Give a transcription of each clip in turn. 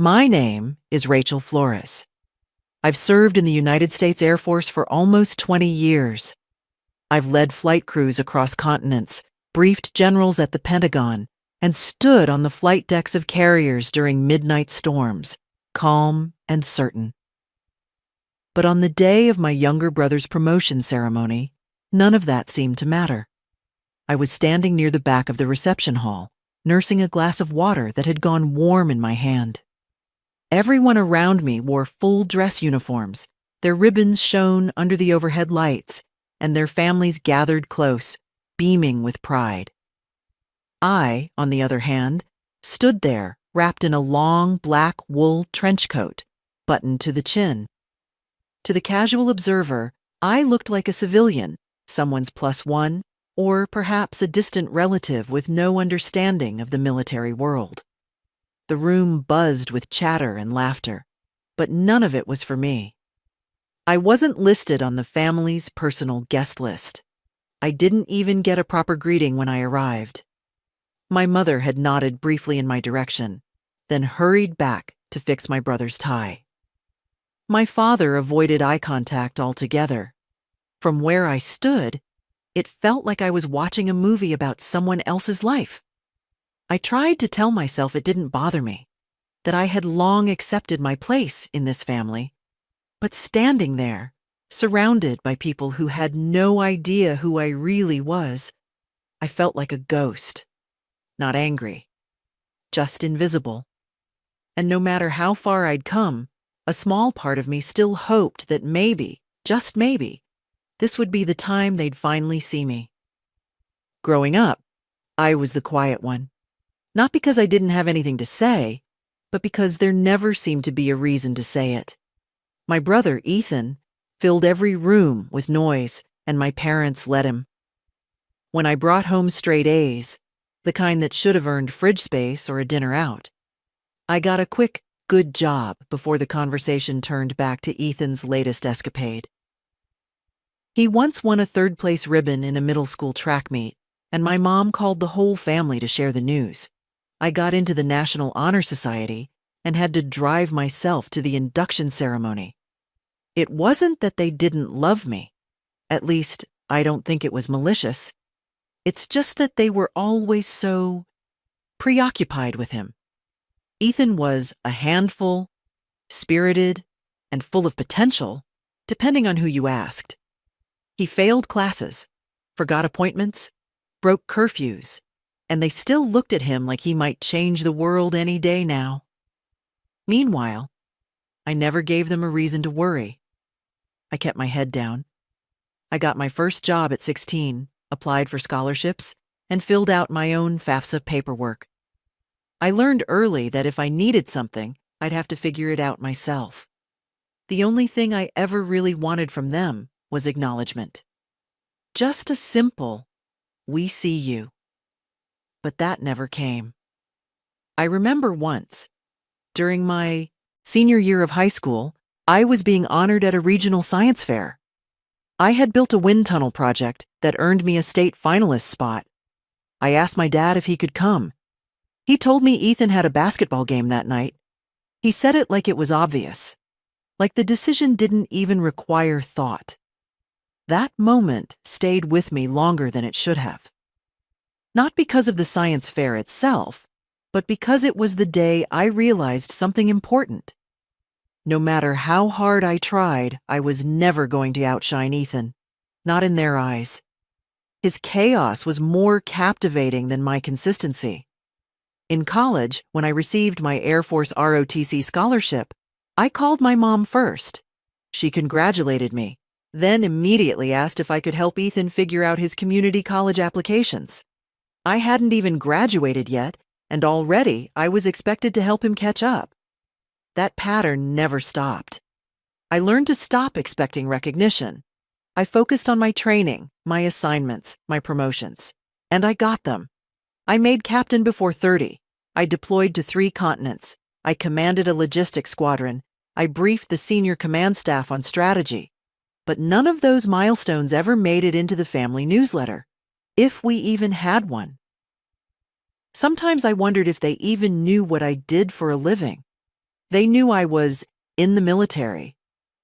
My name is Rachel Flores. I've served in the United States Air Force for almost 20 years. I've led flight crews across continents, briefed generals at the Pentagon, and stood on the flight decks of carriers during midnight storms, calm and certain. But on the day of my younger brother's promotion ceremony, none of that seemed to matter. I was standing near the back of the reception hall, nursing a glass of water that had gone warm in my hand. Everyone around me wore full dress uniforms, their ribbons shone under the overhead lights, and their families gathered close, beaming with pride. I, on the other hand, stood there wrapped in a long black wool trench coat, buttoned to the chin. To the casual observer, I looked like a civilian, someone's plus one, or perhaps a distant relative with no understanding of the military world. The room buzzed with chatter and laughter, but none of it was for me. I wasn't listed on the family's personal guest list. I didn't even get a proper greeting when I arrived. My mother had nodded briefly in my direction, then hurried back to fix my brother's tie. My father avoided eye contact altogether. From where I stood, it felt like I was watching a movie about someone else's life. I tried to tell myself it didn't bother me, that I had long accepted my place in this family, but standing there, surrounded by people who had no idea who I really was, I felt like a ghost, not angry, just invisible. And no matter how far I'd come, a small part of me still hoped that maybe, just maybe, this would be the time they'd finally see me. Growing up, I was the quiet one. Not because I didn't have anything to say, but because there never seemed to be a reason to say it. My brother, Ethan, filled every room with noise, and my parents let him. When I brought home straight A's, the kind that should have earned fridge space or a dinner out, I got a quick, good job before the conversation turned back to Ethan's latest escapade. He once won a third-place ribbon in a middle school track meet, and my mom called the whole family to share the news. I got into the National Honor Society and had to drive myself to the induction ceremony. It wasn't that they didn't love me. At least, I don't think it was malicious. It's just that they were always so preoccupied with him. Ethan was a handful, spirited, and full of potential, depending on who you asked. He failed classes, forgot appointments, broke curfews, and they still looked at him like he might change the world any day now. Meanwhile, I never gave them a reason to worry. I kept my head down. I got my first job at 16, applied for scholarships, and filled out my own FAFSA paperwork. I learned early that if I needed something, I'd have to figure it out myself. The only thing I ever really wanted from them was acknowledgement. Just a simple, "We see you." But that never came. I remember once, during my senior year of high school, I was being honored at a regional science fair. I had built a wind tunnel project that earned me a state finalist spot. I asked my dad if he could come. He told me Ethan had a basketball game that night. He said it like it was obvious, like the decision didn't even require thought. That moment stayed with me longer than it should have. Not because of the science fair itself, but because it was the day I realized something important. No matter how hard I tried, I was never going to outshine Ethan, not in their eyes. His chaos was more captivating than my consistency. In college, when I received my Air Force ROTC scholarship, I called my mom first. She congratulated me, then immediately asked if I could help Ethan figure out his community college applications. I hadn't even graduated yet, and already I was expected to help him catch up. That pattern never stopped. I learned to stop expecting recognition. I focused on my training, my assignments, my promotions, and I got them. I made captain before 30. I deployed to 3 continents. I commanded a logistics squadron. I briefed the senior command staff on strategy. But none of those milestones ever made it into the family newsletter, if we even had one. Sometimes I wondered if they even knew what I did for a living. They knew I was in the military,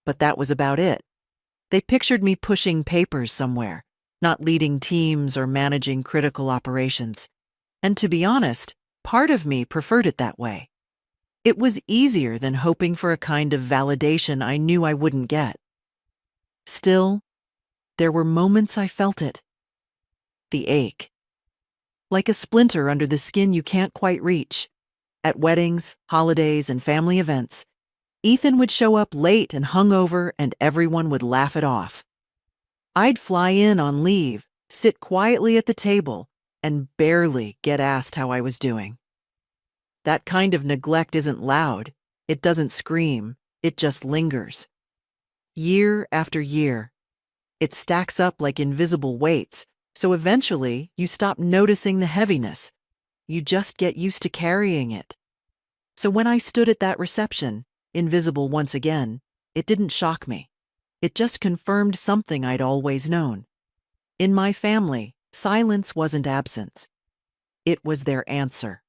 but that was about it. They pictured me pushing papers somewhere, not leading teams or managing critical operations. And to be honest, part of me preferred it that way. It was easier than hoping for a kind of validation I knew I wouldn't get. Still, there were moments I felt it. The ache. Like a splinter under the skin you can't quite reach. At weddings, holidays, and family events, Ethan would show up late and hungover, and everyone would laugh it off. I'd fly in on leave, sit quietly at the table, and barely get asked how I was doing. That kind of neglect isn't loud. It doesn't scream. It just lingers. Year after year. It stacks up like invisible weights, so eventually you stop noticing the heaviness. You just get used to carrying it. So when I stood at that reception, invisible once again, it didn't shock me. It just confirmed something I'd always known. In my family, silence wasn't absence. It was their answer.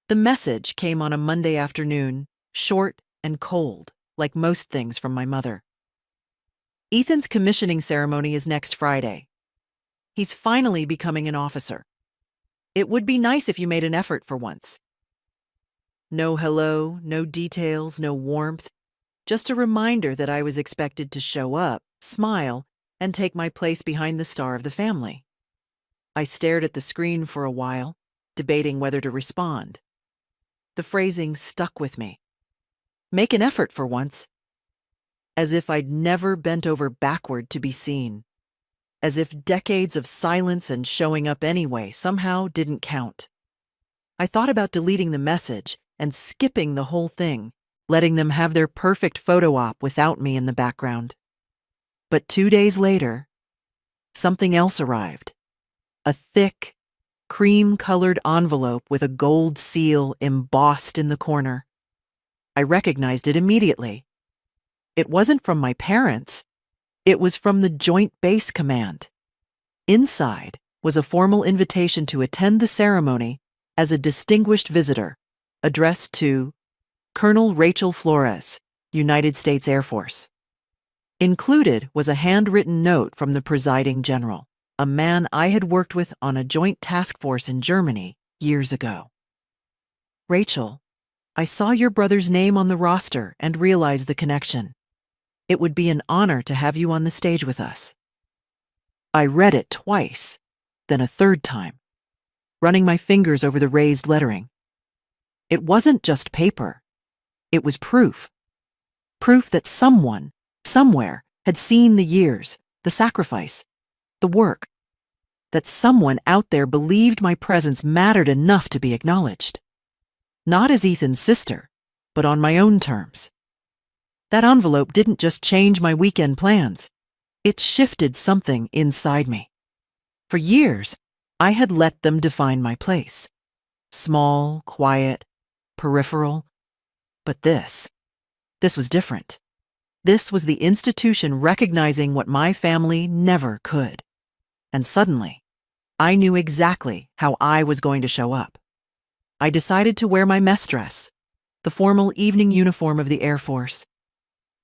The message came on a Monday afternoon, short and cold, like most things from my mother. Ethan's commissioning ceremony is next Friday. He's finally becoming an officer. It would be nice if you made an effort for once. No hello, no details, no warmth. Just a reminder that I was expected to show up, smile, and take my place behind the star of the family. I stared at the screen for a while, debating whether to respond. The phrasing stuck with me. Make an effort for once. As if I'd never bent over backward to be seen. As if decades of silence and showing up anyway somehow didn't count. I thought about deleting the message and skipping the whole thing, letting them have their perfect photo op without me in the background. But 2 days later, something else arrived. A thick, cream-colored envelope with a gold seal embossed in the corner. I recognized it immediately. It wasn't from my parents. It was from the Joint Base Command. Inside was a formal invitation to attend the ceremony as a distinguished visitor, addressed to Colonel Rachel Flores, United States Air Force. Included was a handwritten note from the presiding general, a man I had worked with on a joint task force in Germany years ago. Rachel, I saw your brother's name on the roster and realized the connection. It would be an honor to have you on the stage with us. I read it twice, then a third time, running my fingers over the raised lettering. It wasn't just paper. It was proof. Proof that someone, somewhere, had seen the years, the sacrifice, the work. That someone out there believed my presence mattered enough to be acknowledged. Not as Ethan's sister, but on my own terms. That envelope didn't just change my weekend plans. It shifted something inside me. For years, I had let them define my place. Small, quiet, peripheral. But this was different. This was the institution recognizing what my family never could. And suddenly, I knew exactly how I was going to show up. I decided to wear my mess dress, the formal evening uniform of the Air Force.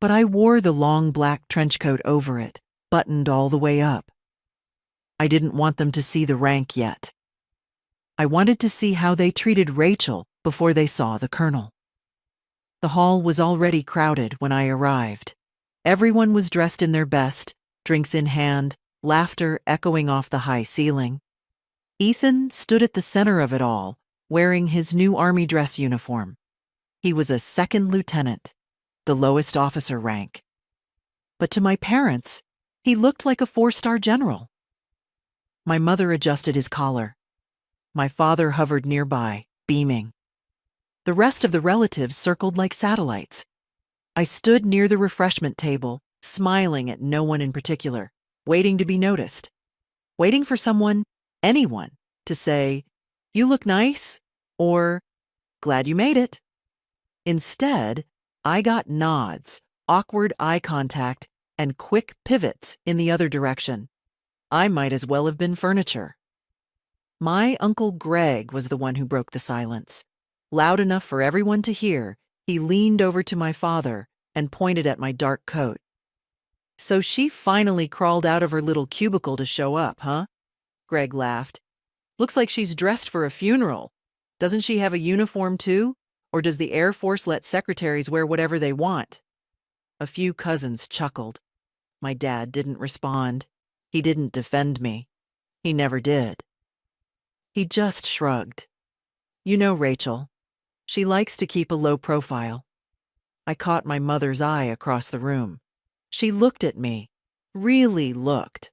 But I wore the long black trench coat over it, buttoned all the way up. I didn't want them to see the rank yet. I wanted to see how they treated Rachel before they saw the colonel. The hall was already crowded when I arrived. Everyone was dressed in their best, drinks in hand, laughter echoing off the high ceiling. Ethan stood at the center of it all, wearing his new Army dress uniform. He was a second lieutenant, the lowest officer rank. But to my parents, he looked like a 4-star general. My mother adjusted his collar. My father hovered nearby, beaming. The rest of the relatives circled like satellites. I stood near the refreshment table, smiling at no one in particular, waiting to be noticed. Waiting for someone, anyone, to say, "You look nice," or "Glad you made it." Instead, I got nods, awkward eye contact, and quick pivots in the other direction. I might as well have been furniture. My Uncle Greg was the one who broke the silence. Loud enough for everyone to hear, He leaned over to my father and pointed at my dark coat. "So she finally crawled out of her little cubicle to show up, huh?" Greg laughed. "Looks like she's dressed for a funeral. Doesn't she have a uniform too? Or does the Air Force let secretaries wear whatever they want?" A few cousins chuckled. My dad didn't respond. He didn't defend me. He never did. He just shrugged. "You know Rachel. She likes to keep a low profile." I caught my mother's eye across the room. She looked at me, really looked,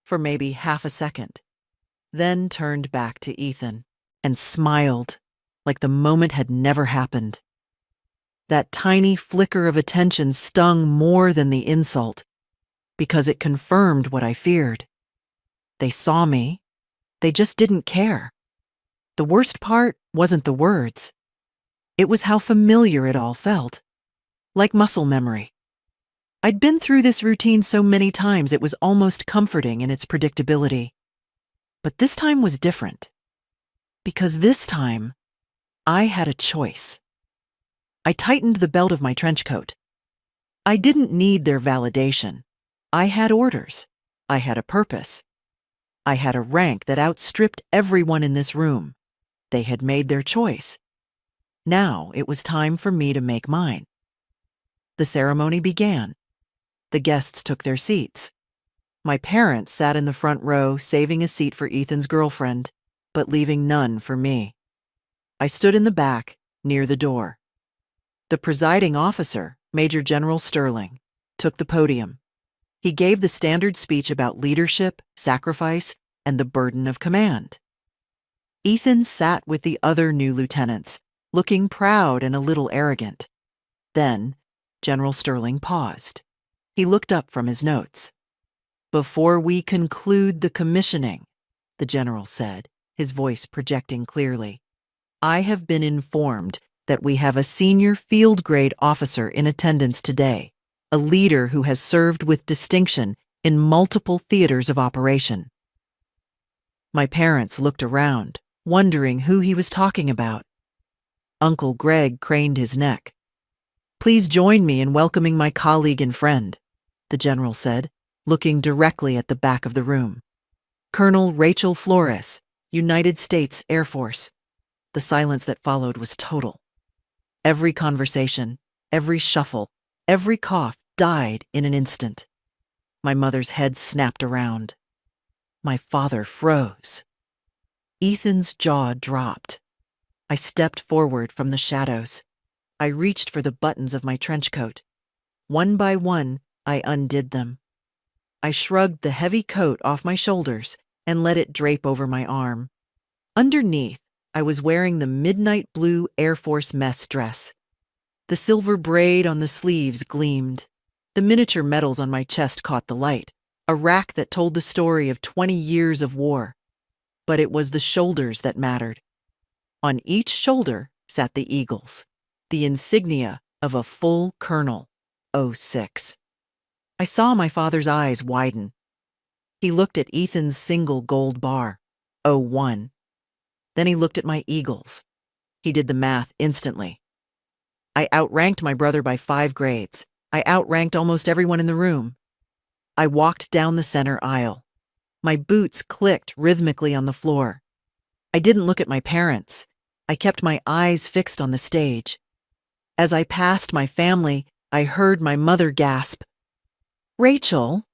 for maybe half a second, then turned back to Ethan and smiled like the moment had never happened. That tiny flicker of attention stung more than the insult, because it confirmed what I feared. They saw me. They just didn't care. The worst part wasn't the words. It was how familiar it all felt. Like muscle memory. I'd been through this routine so many times it was almost comforting in its predictability. But this time was different. Because this time, I had a choice. I tightened the belt of my trench coat. I didn't need their validation. I had orders. I had a purpose. I had a rank that outstripped everyone in this room. They had made their choice. Now it was time for me to make mine. The ceremony began. The guests took their seats. My parents sat in the front row, saving a seat for Ethan's girlfriend, but leaving none for me. I stood in the back, near the door. The presiding officer, Major General Sterling, took the podium. He gave the standard speech about leadership, sacrifice, and the burden of command. Ethan sat with the other new lieutenants, looking proud and a little arrogant. Then, General Sterling paused. He looked up from his notes. "Before we conclude the commissioning," the general said, his voice projecting clearly, "I have been informed that we have a senior field grade officer in attendance today, a leader who has served with distinction in multiple theaters of operation." My parents looked around, wondering who he was talking about. Uncle Greg craned his neck. "Please join me in welcoming my colleague and friend," the general said, looking directly at the back of the room. "Colonel Rachel Flores, United States Air Force." The silence that followed was total. Every conversation, every shuffle, every cough died in an instant. My mother's head snapped around. My father froze. Ethan's jaw dropped. I stepped forward from the shadows. I reached for the buttons of my trench coat. One by one, I undid them. I shrugged the heavy coat off my shoulders and let it drape over my arm. Underneath, I was wearing the midnight blue Air Force mess dress. The silver braid on the sleeves gleamed. The miniature medals on my chest caught the light, a rack that told the story of 20 years of war. But it was the shoulders that mattered. On each shoulder sat the eagles, the insignia of a full colonel, 06. I saw my father's eyes widen. He looked at Ethan's single gold bar, 01. Then he looked at my eagles. He did the math instantly. I outranked my brother by 5 grades. I outranked almost everyone in the room. I walked down the center aisle. My boots clicked rhythmically on the floor. I didn't look at my parents. I kept my eyes fixed on the stage. As I passed my family, I heard my mother gasp, "Rachel!"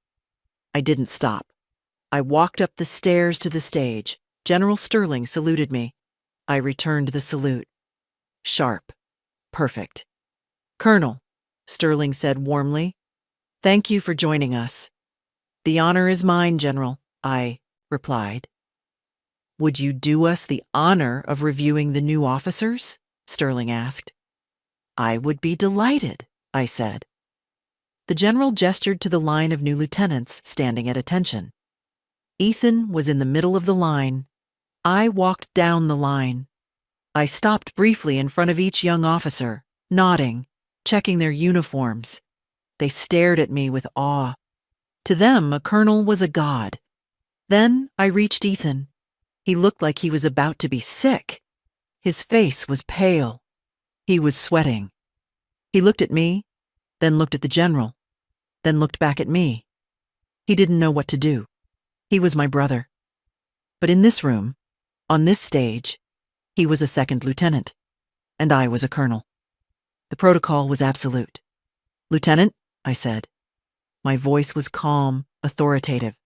I didn't stop. I walked up the stairs to the stage. General Sterling saluted me. I returned the salute. Sharp. Perfect. "Colonel," Sterling said warmly, "thank you for joining us." "The honor is mine, General," I replied. "Would you do us the honor of reviewing the new officers?" Sterling asked. "I would be delighted," I said. The general gestured to the line of new lieutenants standing at attention. Ethan was in the middle of the line. I walked down the line. I stopped briefly in front of each young officer, nodding, checking their uniforms. They stared at me with awe. To them, a colonel was a god. Then I reached Ethan. He looked like he was about to be sick. His face was pale. He was sweating. He looked at me, then looked at the general, then looked back at me. He didn't know what to do. He was my brother. But in this room, on this stage, he was a second lieutenant, and I was a colonel. The protocol was absolute. "Lieutenant," I said. My voice was calm, authoritative.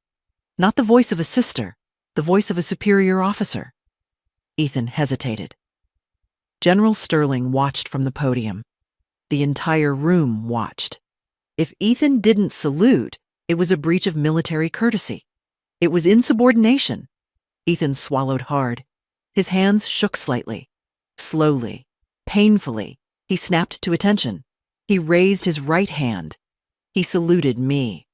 Not the voice of a sister, the voice of a superior officer. Ethan hesitated. General Sterling watched from the podium. The entire room watched. If Ethan didn't salute, it was a breach of military courtesy. It was insubordination. Ethan swallowed hard. His hands shook slightly. Slowly, painfully, he snapped to attention. He raised his right hand. He saluted me.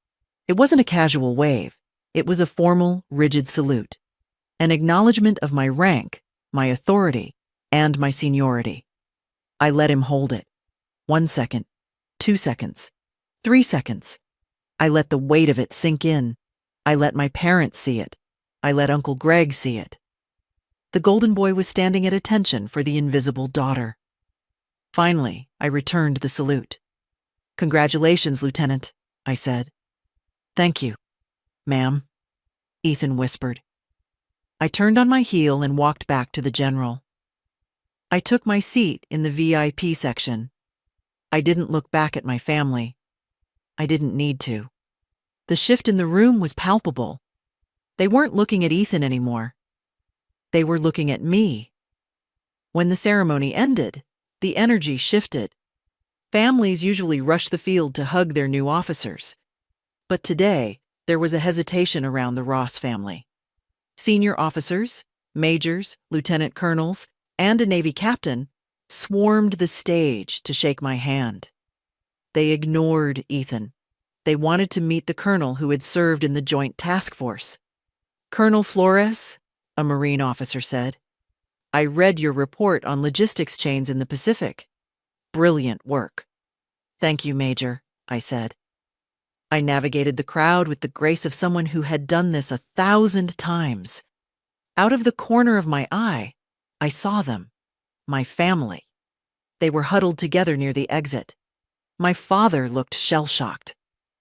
It wasn't a casual wave. It was a formal, rigid salute. An acknowledgement of my rank, my authority, and my seniority. I let him hold it. 1 second, 2 seconds, 3 seconds. I let the weight of it sink in. I let my parents see it. I let Uncle Greg see it. The golden boy was standing at attention for the invisible daughter. Finally, I returned the salute. "Congratulations, Lieutenant," I said. "Thank you, ma'am," Ethan whispered. I turned on my heel and walked back to the general. I took my seat in the VIP section. I didn't look back at my family. I didn't need to. The shift in the room was palpable. They weren't looking at Ethan anymore. They were looking at me. When the ceremony ended, the energy shifted. Families usually rush the field to hug their new officers. But today, there was a hesitation around the Ross family. Senior officers, majors, lieutenant colonels, and a Navy captain swarmed the stage to shake my hand. They ignored Ethan. They wanted to meet the colonel who had served in the Joint Task Force. "Colonel Flores," a Marine officer said, "I read your report on logistics chains in the Pacific. Brilliant work." "Thank you, Major," I said. I navigated the crowd with the grace of someone who had done this 1,000 times. Out of the corner of my eye, I saw them, my family. They were huddled together near the exit. My father looked shell-shocked.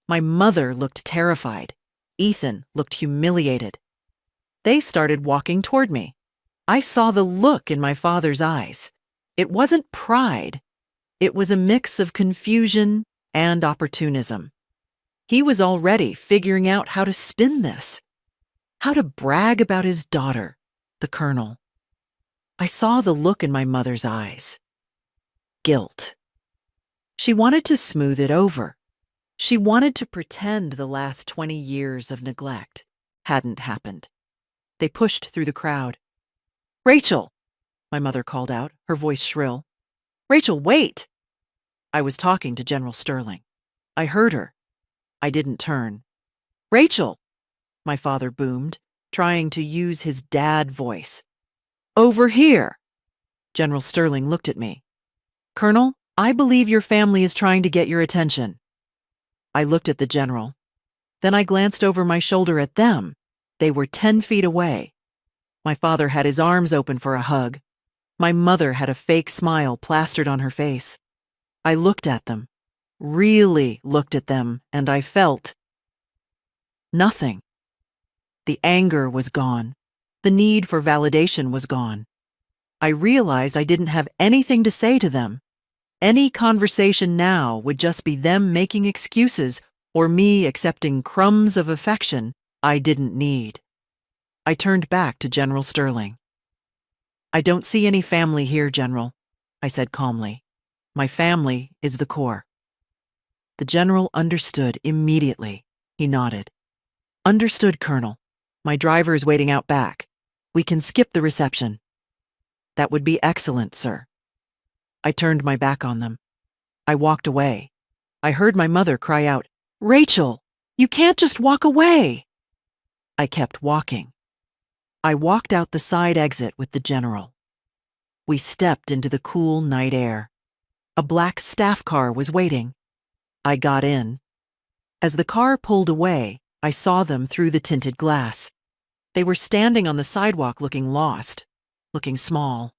My mother looked terrified. Ethan looked humiliated. They started walking toward me. I saw the look in my father's eyes. It wasn't pride. It was a mix of confusion and opportunism. He was already figuring out how to spin this, how to brag about his daughter, the colonel. I saw the look in my mother's eyes. Guilt. She wanted to smooth it over. She wanted to pretend the last 20 years of neglect hadn't happened. They pushed through the crowd. "Rachel!" my mother called out, her voice shrill. "Rachel, wait!" I was talking to General Sterling. I heard her. I didn't turn. "Rachel!" my father boomed, trying to use his dad voice. "Over here!" General Sterling looked at me. "Colonel, I believe your family is trying to get your attention." I looked at the general. Then I glanced over my shoulder at them. They were 10 feet away. My father had his arms open for a hug. My mother had a fake smile plastered on her face. I looked at them, really looked at them, and I felt nothing. The anger was gone. The need for validation was gone. I realized I didn't have anything to say to them. Any conversation now would just be them making excuses or me accepting crumbs of affection I didn't need. I turned back to General Sterling. "I don't see any family here, General," I said calmly. "My family is the Corps." The general understood immediately. He nodded. "Understood, Colonel. My driver is waiting out back. We can skip the reception." "That would be excellent, sir." I turned my back on them. I walked away. I heard my mother cry out, "Rachel, you can't just walk away." I kept walking. I walked out the side exit with the general. We stepped into the cool night air. A black staff car was waiting. I got in. As the car pulled away, I saw them through the tinted glass. They were standing on the sidewalk looking lost, looking small.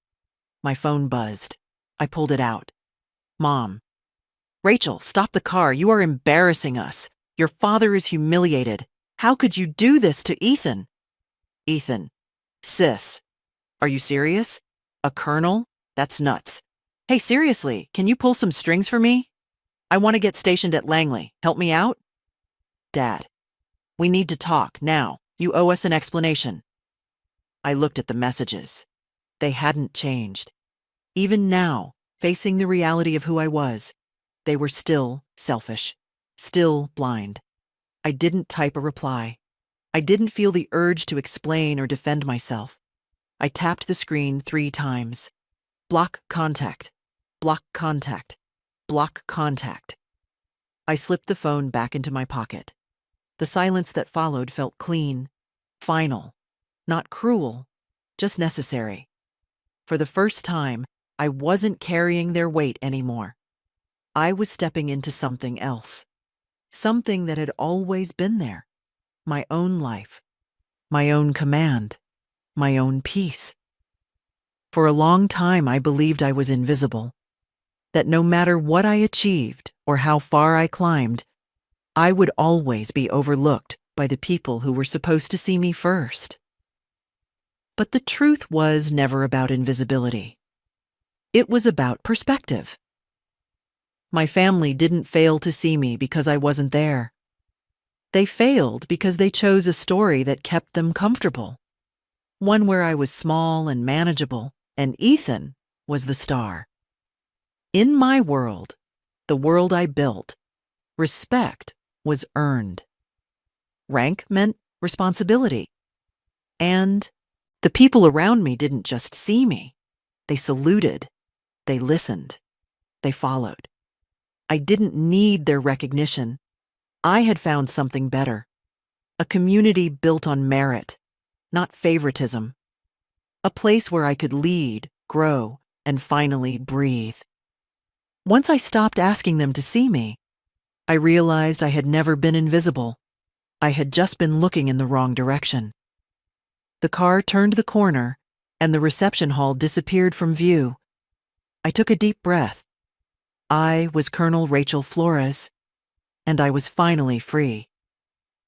My phone buzzed. I pulled it out. "Mom." Rachel, stop the car. You are embarrassing us. Your father is humiliated. How could you do this to Ethan? Ethan. Sis. Are you serious? A colonel? That's nuts. Hey, seriously, can you pull some strings for me? I want to get stationed at Langley. Help me out? Dad. We need to talk, now. You owe us an explanation. I looked at the messages. They hadn't changed. Even now, facing the reality of who I was, they were still selfish, still blind. I didn't type a reply. I didn't feel the urge to explain or defend myself. I tapped the screen 3 times. Block contact. Block contact. Block contact. I slipped the phone back into my pocket. The silence that followed felt clean, final, not cruel, just necessary. For the first time, I wasn't carrying their weight anymore. I was stepping into something else. Something that had always been there. My own life. My own command. My own peace. For a long time, I believed I was invisible. That no matter what I achieved or how far I climbed, I would always be overlooked by the people who were supposed to see me first. But the truth was never about invisibility. It was about perspective. My family didn't fail to see me because I wasn't there. They failed because they chose a story that kept them comfortable. One where I was small and manageable, and Ethan was the star. In my world, the world I built, respect was earned. Rank meant responsibility. And the people around me didn't just see me. They saluted. They listened. They followed. I didn't need their recognition. I had found something better. A community built on merit, not favoritism. A place where I could lead, grow, and finally breathe. Once I stopped asking them to see me, I realized I had never been invisible. I had just been looking in the wrong direction. The car turned the corner, and the reception hall disappeared from view. I took a deep breath. I was Colonel Rachel Flores, and I was finally free.